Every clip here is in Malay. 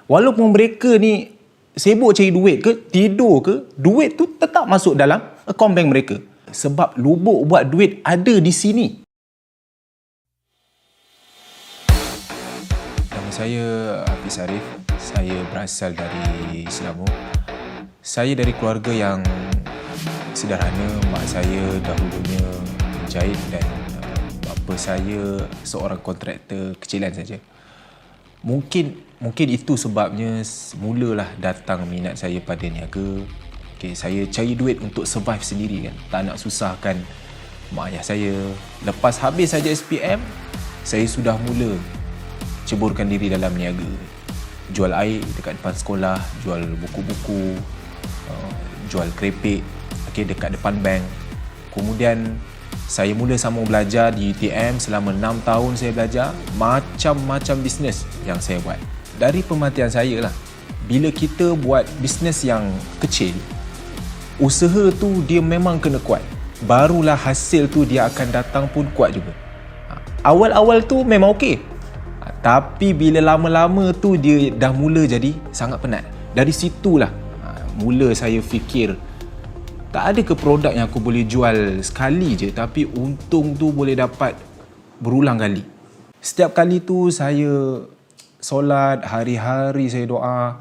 Walaupun mereka ni sibuk cari duit ke, tidur ke, duit tu tetap masuk dalam akaun bank mereka. Sebab lubuk buat duit ada di sini. Nama saya Hafiz Arif. Saya berasal dari Selangor. Saya dari keluarga yang sederhana. Mak saya dahulunya menjahit dan bapa saya seorang kontraktor kecilan saja. Mungkin itu sebabnya mulalah datang minat saya pada niaga. Saya cari duit untuk survive sendiri kan. Tak nak susahkan mak ayah saya. Lepas habis saja SPM, saya sudah mula ceburkan diri dalam niaga. Jual air dekat depan sekolah, jual buku-buku, jual kerepek dekat depan bank. Kemudian saya mula sambung belajar di UTM. Selama 6 tahun saya belajar macam-macam bisnes yang saya buat. Dari pemerhatian saya lah, bila kita buat bisnes yang kecil, usaha tu dia memang kena kuat. Barulah hasil tu dia akan datang pun kuat juga. Awal-awal tu memang okey. Tapi bila lama-lama tu dia dah mula jadi sangat penat. Dari situlah mula saya fikir, tak ada ke produk yang aku boleh jual sekali je tapi untung tu boleh dapat berulang kali. Setiap kali tu saya solat, hari-hari saya doa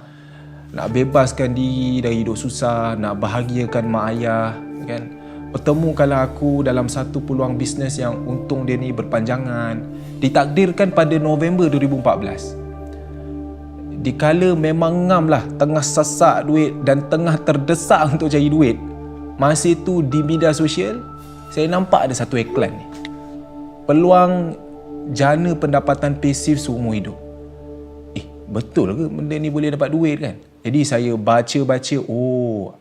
nak bebaskan diri dari hidup susah, nak bahagiakan mak ayah kan. Pertemukanlah aku dalam satu peluang bisnes yang untung dia ni berpanjangan. Ditakdirkan pada November 2014. Dikala memang ngam lah, tengah sasak duit dan tengah terdesak untuk cari duit, masa itu di media sosial saya nampak ada satu iklan ni, peluang jana pendapatan pasif seumur hidup. Betul ke benda ni boleh dapat duit kan? Jadi saya baca-baca,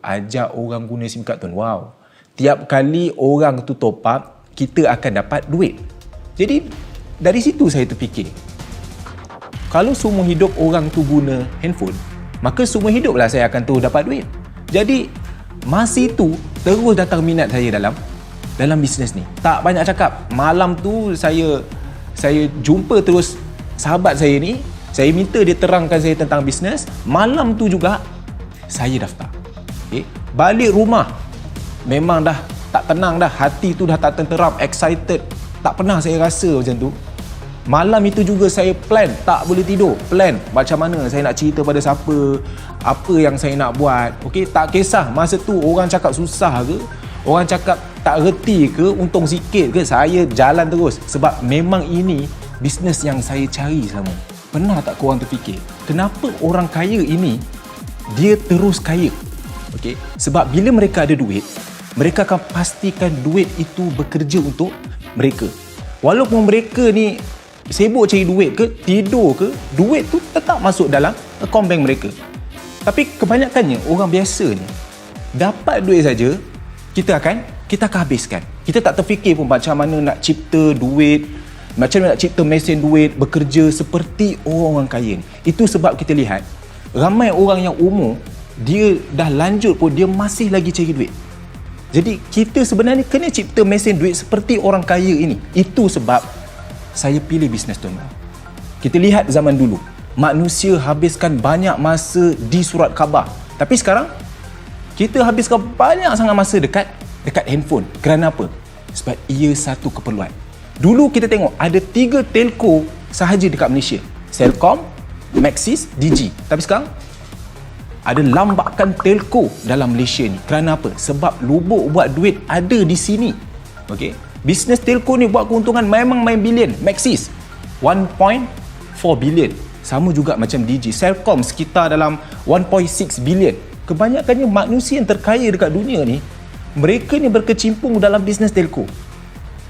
ajak orang guna SIM card tu. Wow, tiap kali orang tu top up, kita akan dapat duit. Jadi dari situ saya terfikir, kalau seumur hidup orang tu guna handphone, maka seumur hiduplah saya akan terus dapat duit. Jadi masa itu terus datang minat saya dalam bisnes ni. Tak banyak cakap. Malam tu saya jumpa terus sahabat saya ni. Saya minta dia terangkan saya tentang bisnes. Malam tu juga saya daftar. Balik rumah memang dah tak tenang dah. Hati tu dah tak tenteram, excited. Tak pernah saya rasa macam tu. Malam itu juga saya plan, tak boleh tidur. Plan macam mana saya nak cerita pada siapa, apa yang saya nak buat. Tak kisah masa tu orang cakap susah ke, orang cakap tak reti ke, untung sikit ke, saya jalan terus. Sebab memang ini bisnes yang saya cari selama. Pernah tak korang terfikir, kenapa orang kaya ini dia terus kaya? Sebab bila mereka ada duit, mereka akan pastikan duit itu bekerja untuk mereka. Walaupun mereka ni sibuk cari duit ke, tidur ke, duit tu tetap masuk dalam akaun bank mereka. Tapi kebanyakannya orang biasa ni dapat duit saja, kita akan habiskan. Kita tak terfikir pun macam mana nak cipta duit, macam mana nak cipta mesin duit bekerja seperti orang kaya ni. Itu sebab kita lihat ramai orang yang umur dia dah lanjut pun dia masih lagi cari duit. Jadi kita sebenarnya kena cipta mesin duit seperti orang kaya ini. Itu sebab saya pilih bisnes tu. Kita lihat zaman dulu, manusia habiskan banyak masa di surat khabar. Tapi sekarang, kita habiskan banyak sangat masa dekat handphone. Kerana apa? Sebab ia satu keperluan. Dulu kita tengok ada 3 telco sahaja dekat Malaysia. Celcom, Maxis, Digi. Tapi sekarang, ada lambakan telco dalam Malaysia ni. Kerana apa? Sebab lubuk buat duit ada di sini. Bisnes telco ni buat keuntungan memang main bilion. Maxis 1.4 bilion. Sama juga macam Digi. Celcom sekitar dalam 1.6 bilion. Kebanyakannya manusia yang terkaya dekat dunia ni, mereka ni berkecimpung dalam bisnes telco.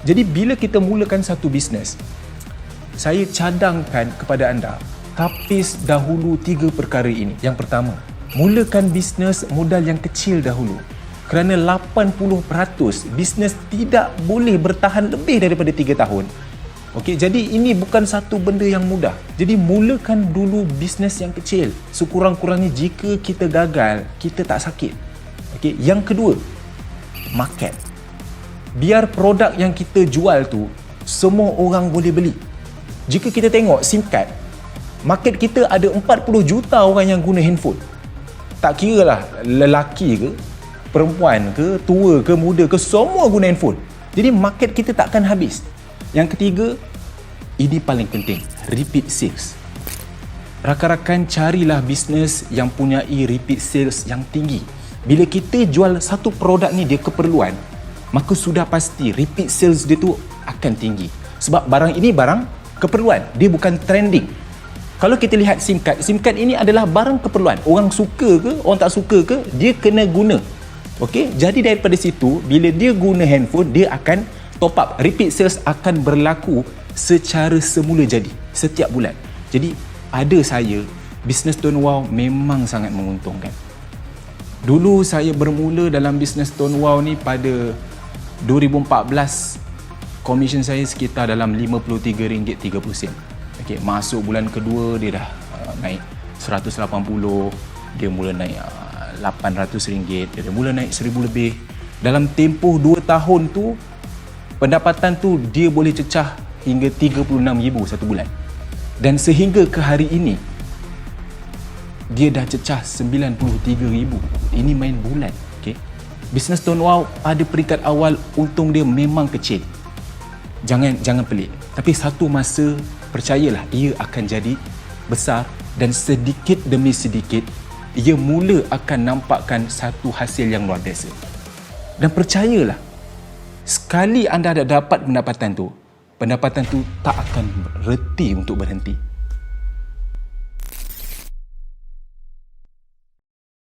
Jadi bila kita mulakan satu bisnes, saya cadangkan kepada anda, tapis dahulu 3 perkara ini. Yang pertama, mulakan bisnes modal yang kecil dahulu. Kerana 80% bisnes tidak boleh bertahan lebih daripada 3 tahun. Jadi ini bukan satu benda yang mudah. Jadi mulakan dulu bisnes yang kecil. Sekurang-kurangnya jika kita gagal, kita tak sakit. Yang kedua, market. Biar produk yang kita jual tu semua orang boleh beli. Jika kita tengok SIM card, Market kita ada 40 juta orang yang guna handphone. Tak kira lah lelaki ke, perempuan ke, tua ke, muda ke, semua guna handphone. Jadi market kita takkan habis. Yang ketiga, ini paling penting, repeat sales. Rakan-rakan, carilah bisnes yang punyai repeat sales yang tinggi. Bila kita jual satu produk ni dia keperluan, maka sudah pasti repeat sales dia tu akan tinggi. Sebab barang ini barang keperluan, dia bukan trending. Kalau kita lihat SIM card ini adalah barang keperluan. Orang suka ke, orang tak suka ke, dia kena guna. Okey, jadi daripada situ, bila dia guna handphone, dia akan top up. Repeat sales akan berlaku secara semula jadi, setiap bulan. Jadi, pada saya, bisnes Tuan Wow memang sangat menguntungkan. Dulu saya bermula dalam bisnes Tuan Wow ni pada 2014, komisen saya sekitar dalam RM53.30. Okay, masuk bulan kedua dia dah naik 180, dia mula naik RM800, dia mula naik RM1,000 lebih. Dalam tempoh 2 tahun tu, pendapatan tu dia boleh cecah hingga RM36,000 satu bulan. Dan sehingga ke hari ini, dia dah cecah RM93,000. Ini main bulan. Okay? Bisnes Tuan Wow pada peringkat awal untung dia memang kecil. Jangan pelik. Tapi satu masa, percayalah, ia akan jadi besar dan sedikit demi sedikit ia mula akan nampakkan satu hasil yang luar biasa. Dan percayalah, sekali anda dah dapat pendapatan tu tak akan reti untuk berhenti.